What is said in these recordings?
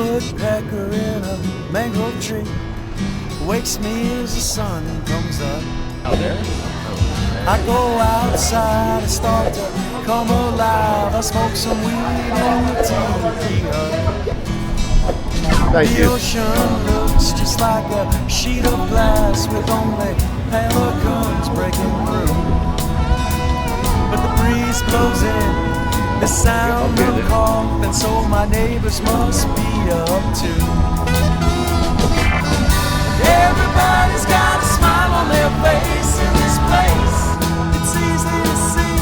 woodpecker in a mangrove tree wakes me as the sun comes up. Out there? I go outside and start to come alive. I smoke some weed in the tiki hut. Thank The you. ocean looks just like a sheet of glass with only pelicans breaking through. But the breeze blows in the sound of coughing, so my neighbors must be up too. Everybody's got a smile on their face in this place. It's easy to see.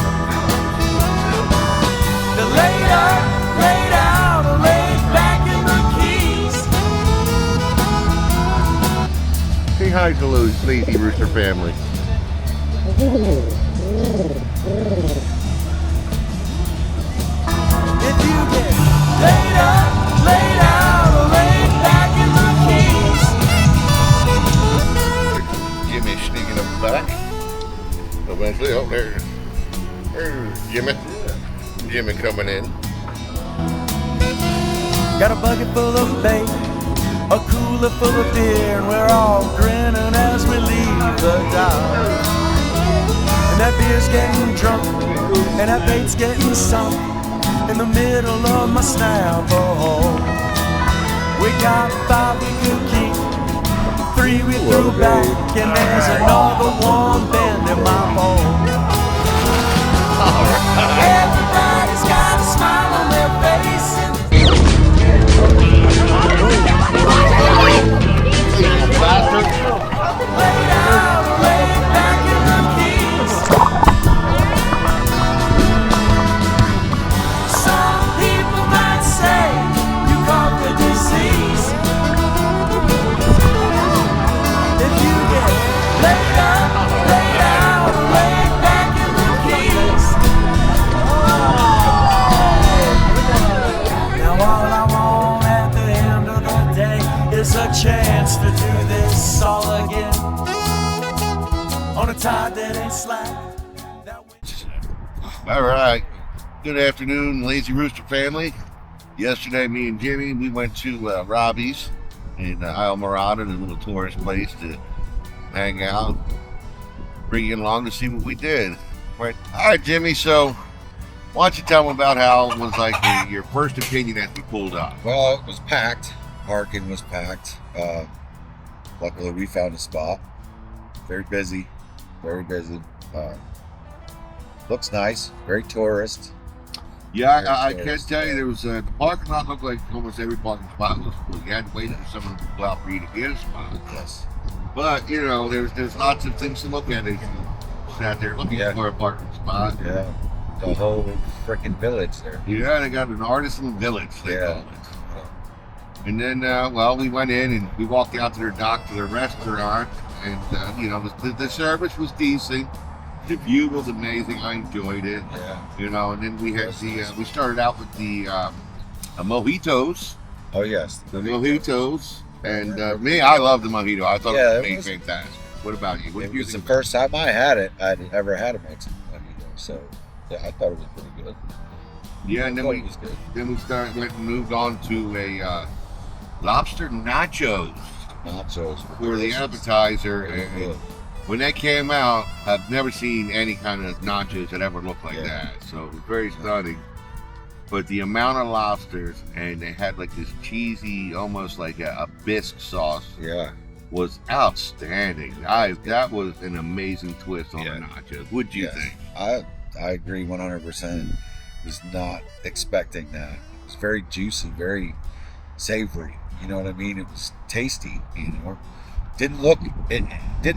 They're laid up, laid out, or laid back in the keys. Say hi to the Lazy Rooster family. If you get laid up, laid out, or laid back in the keys. Jimmy sneaking up back. Eventually, oh, there's Jimmy. Jimmy coming in. Got a bucket full of bait, a cooler full of beer, and we're all grinning as we leave the dock. And that beer's getting drunk, and that bait's getting sunk in the middle of my Snapple. We got 5 we could keep, 3 we threw back, and there's another one bending my bowl. Everybody's got a smile on their face. Laid out, laid back in the keys. Some people might say you caught the disease. If you get laid up, laid out, laid back in the keys. Now all I want at the end of the day is a chance to do this all again on a tide that ain't slack. All right. Good afternoon, Lazy Rooster family. Yesterday, me and Jimmy, we went to Robbie's in Isle Marina, a little tourist place to hang out, bring you along to see what we did. Right. All right, Jimmy. So, why don't you tell them about how it was like your first opinion as we pulled up? Well, it was packed. Parking was packed. Luckily, we found a spot. Very busy. Very busy. Looks nice. Very tourist. Yeah, I can't tell you. There was the parking lot looked like almost every parking spot was full. You had to wait for someone to go out for you to get a spot. Yes. But you know, there's lots of things to look at if you sat there looking for a parking spot. Yeah. The whole freaking village there. Yeah, they got an artisan village. They call it. And then, well, we went in and we walked out to their dock to the restaurant, and you know, the service was decent. The view was amazing. I enjoyed it. Yeah. You know, and then we had we started out with the mojitos. Oh yes. The mojitos, and me, I love the mojito. I thought it was fantastic. What about you? What It was the first time I had it. I'd ever had a Mexican mojito, so yeah, I thought it was pretty good. Yeah, and then we moved on to a lobster nachos. Nachos For the appetizer, and when they came out, I've never seen any kind of nachos that ever looked like that. So it was very stunning. But the amount of lobsters, and they had like this cheesy, almost like a bisque sauce. Yeah. Was outstanding. That was an amazing twist on the nachos. What'd you think? I agree 100%. Was not expecting that. It was very juicy, very savory. You know what I mean? It was tasty. You know, it didn't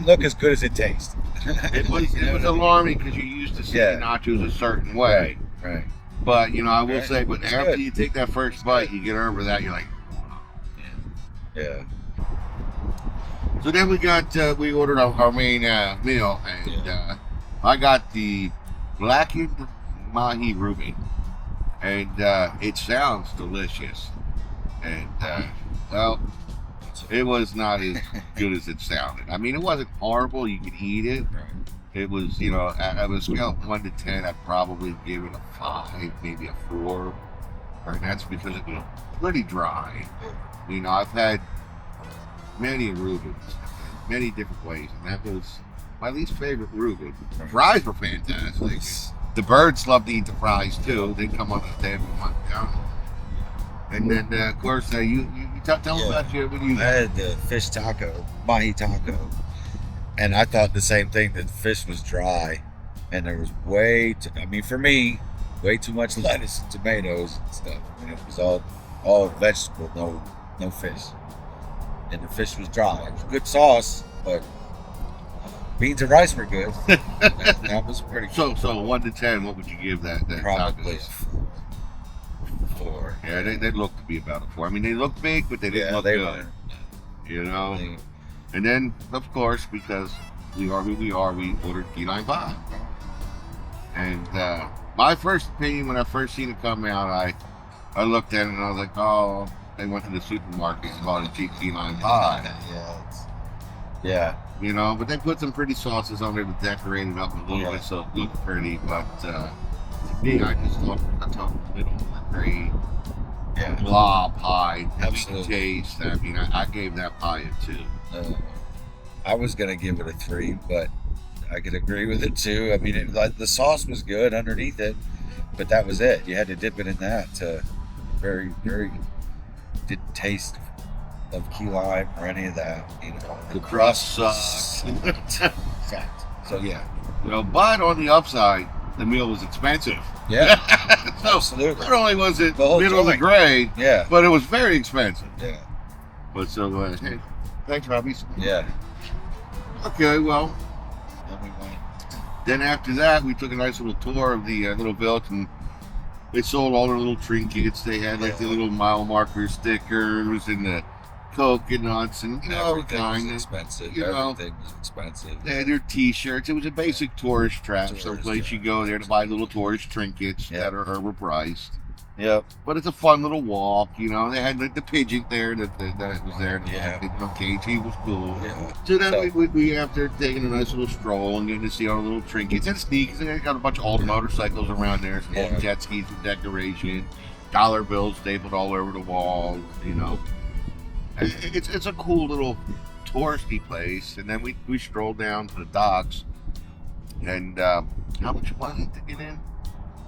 look as good as it tasted. It was alarming because you used to see nachos a certain way. Right. But you know, I will say, but after you take that first bite, you get over that. You're like, yeah. So then we ordered our main meal, and I got the blackened mahi ruby, and it sounds delicious. And well, it was not as good as it sounded. I mean, it wasn't horrible. You could eat it. It was, you know, at a scale of 1 to 10, I'd probably give it a 5, maybe a 4. and that's because it was pretty dry. You know, I've had many Rubens, many different ways, and that was my least favorite Reuben. The fries were fantastic. The birds love to eat the fries too. They come on the table and want down. And then, of course, you tell them about you when you. I had the fish taco, mahi taco, and I thought the same thing, that the fish was dry, and there was for me, way too much lettuce and tomatoes and stuff. I mean, it was all vegetable, no fish, and the fish was dry. It was good sauce, but beans and rice were good. That was pretty good. So 1 to 10, what would you give that Probably taco? 4. Yeah, they look to be about a 4. I mean, they look big, but they didn't look good. Were. You know? And then, of course, because we are who we are, we ordered key lime pie. And my first opinion when I first seen it come out, I looked at it and I was like, oh, they went to the supermarket and bought a cheap key lime pie. Yeah. You know, but they put some pretty sauces on there to decorate it up a little bit so it looked pretty. But to me, I just thought the middle was great. Yeah. Blah pie. Absolutely. Taste. I mean, I gave that pie a 2. I was gonna give it a 3, but I could agree with it too. I mean, the sauce was good underneath it, but that was it. You had to dip it in that to very, very didn't taste of key lime or any of that. You know, the crust sucks. Exact. So yeah. You know, but on the upside, the meal was expensive. Yeah. So absolutely. not only was it The middle of the grade, yeah, but it was very expensive. Yeah. But so, hey, thanks, Robbie. Yeah. Okay, well, Then we went. then after that, we took a nice little tour of the little village, and they sold all their little trinkets. They had like the little mile marker stickers and the coconuts and Everything kind was of expensive. you know. Everything was expensive. They had their T-shirts. It was a basic tourist trap. Tourist Someplace trap. you go there to buy little tourist trinkets Yeah. that are overpriced. Yep. But it's a fun little walk, you know. They had like the pigeon there that was there. Yeah. Cage, he was cool. Yeah. So then we after taking a nice little stroll and getting to see all the little trinkets and sneaks, and they got a bunch of old motorcycles around there, some old jet skis with decoration, dollar bills stapled all over the walls, you know. And it's a cool little touristy place. And then we strolled down to the docks, and how much was it to get in?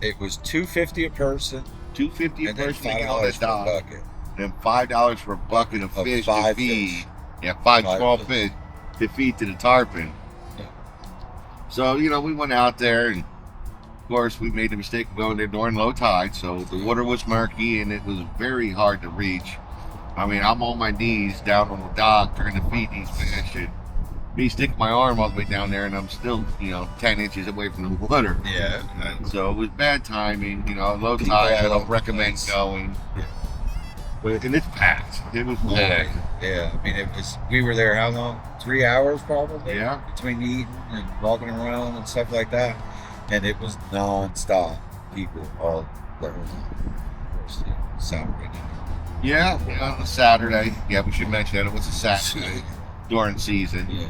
It was $2.50 a person. $2.50 a And then person to get on the $5 for a dock. bucket. And $5 for a bucket of fish to 5 feed. fish. Yeah, five 5 small fish. fish to feed to the tarpon. Yeah. So, you know, we went out there, and of course we made the mistake of going there during low tide, so the water was murky and it was very hard to reach. I mean, I'm on my knees down on the dock trying to feed these fish, and me stick my arm all the way down there, and I'm still, 10 inches away from the water. Yeah. And so it was bad timing, low People tide. I all don't over recommend the place. going. Yeah. But, and it's packed. It was packed. Yeah. I mean, we were there how long? 3 hours probably? Yeah. Between eating and walking around and stuff like that. And it was non-stop. People all there. Saturday night. Yeah, on a Saturday. Yeah, we should mention that it was a Saturday during season. Yeah.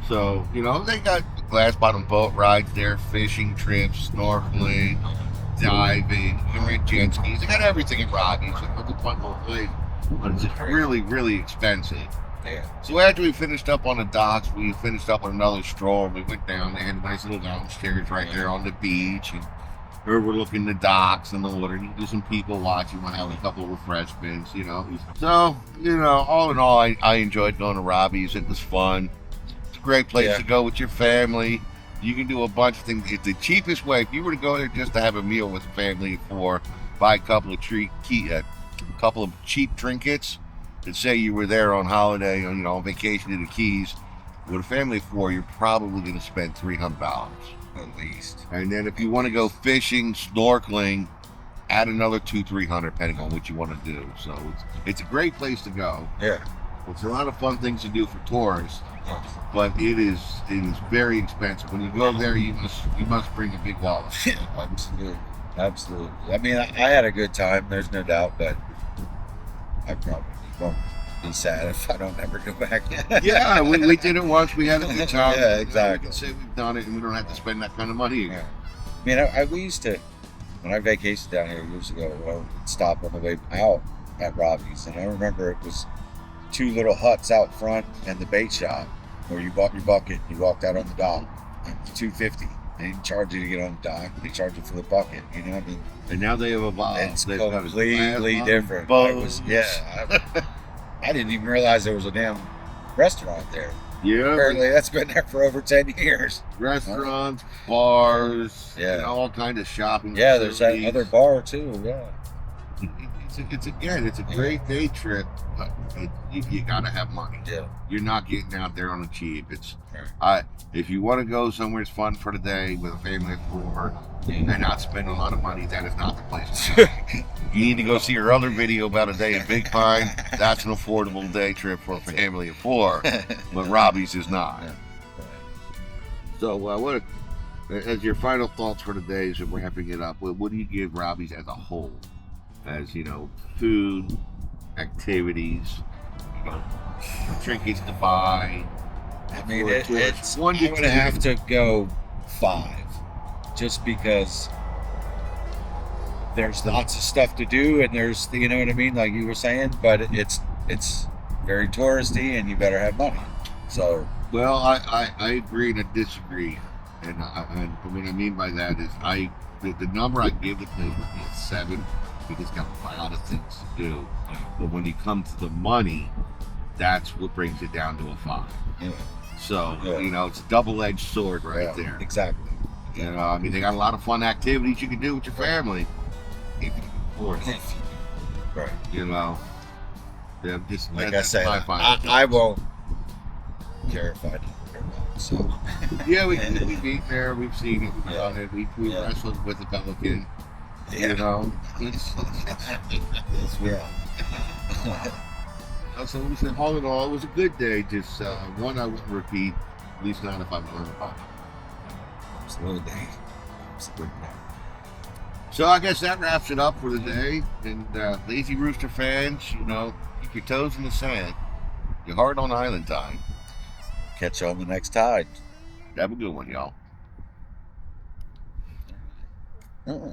So, they got glass bottom boat rides there, fishing trips, snorkeling, diving, jet skis. They got everything at Robbie's. It was a fun little thing. But it's just really, really expensive. Yeah. So after we finished up on the docks, we finished up on another stroll. We went down. They had a nice little downstairs right there on the beach, and we were looking the docks and the water. You can do some people watching. We'll have a couple of refreshments, So, all in all, I enjoyed going to Robbie's. It was fun. It's a great place to go with your family. You can do a bunch of things. It's the cheapest way. If you were to go there just to have a meal with family buy a couple of cheap trinkets, and say you were there on holiday, on vacation in the Keys, with a family of 4, you're probably going to spend $300 At least. and then if you want to go fishing, snorkeling, add another $200-300 depending on what you want to do. So it's a great place to go. Yeah. It's a lot of fun things to do for tourists, Yeah. but it is very expensive. When you go there, you must bring a big wallet. Absolutely. I mean, I had a good time. There's no doubt, but I probably won't be sad if I don't ever go back. Yeah, we did it once. We had a good time. Yeah, exactly. We can say we've done it, and we don't have to spend that kind of money again. I mean, we used to when I vacationed down here years ago, I would stop on the way out at Robbie's, and I remember it was 2 little huts out front and the bait shop where you bought your bucket, you walked out on the dock, and it was $2.50. They didn't charge you to get on the dock; they charged you for the bucket. You know what I mean? And now they have evolved. It's They've got completely glass different. boats. I didn't even realize there was a damn restaurant there. Yeah. Apparently, that's been there for over 10 years. Restaurants, bars, Yeah. and all kind of shopping. Yeah, there's that facilities. other bar too. Yeah. It's a great day trip, but you gotta have money. Yeah. You're not getting out there on the cheap. It's Right. if you want to go somewhere fun for the day with a family of 4 and not spend a lot of money, that is not the place to go. You need to go see your other video about a day in Big Pine. That's an affordable day trip for a family of 4, but Robbie's is not. Yeah. So, what as your final thoughts for the day, as we're wrapping it up, what do you give Robbie's as a whole? As you know, food, activities, trinkets to buy. I mean, For a tourist. it's One to I'm gonna 2. have to go 5, just because there's lots of stuff to do, and there's, you know what I mean, like you were saying, but it's very touristy, and you better have money. So, Well, I agree and I disagree, and what I mean by that is the number I give the place would be a 7 because it's got a lot of things to do. But when you come to the money, that's what brings it down to a 5. yeah, So Yeah. it's a double-edged sword right yeah, there. exactly. You know, I mean, they got a lot of fun activities you can do with your family if you can afford it. Right. You know, yeah, just Like I that's said, my final thought. I won't care if I do it or not. So, Yeah, we've been there, we've seen it, we've done it, we Yeah. wrestled with the Pelican. yeah. You know, it's Yeah. so we said, all in all, it was a good day. Just one I wouldn't repeat, at least not if I'm learning about it. Absolutely. Absolutely. So I guess that wraps it up for the day. And Lazy Rooster fans, you know, keep your toes in the sand, your heart on island time. Catch you on the next tide. Have a good one, y'all. Uh-uh.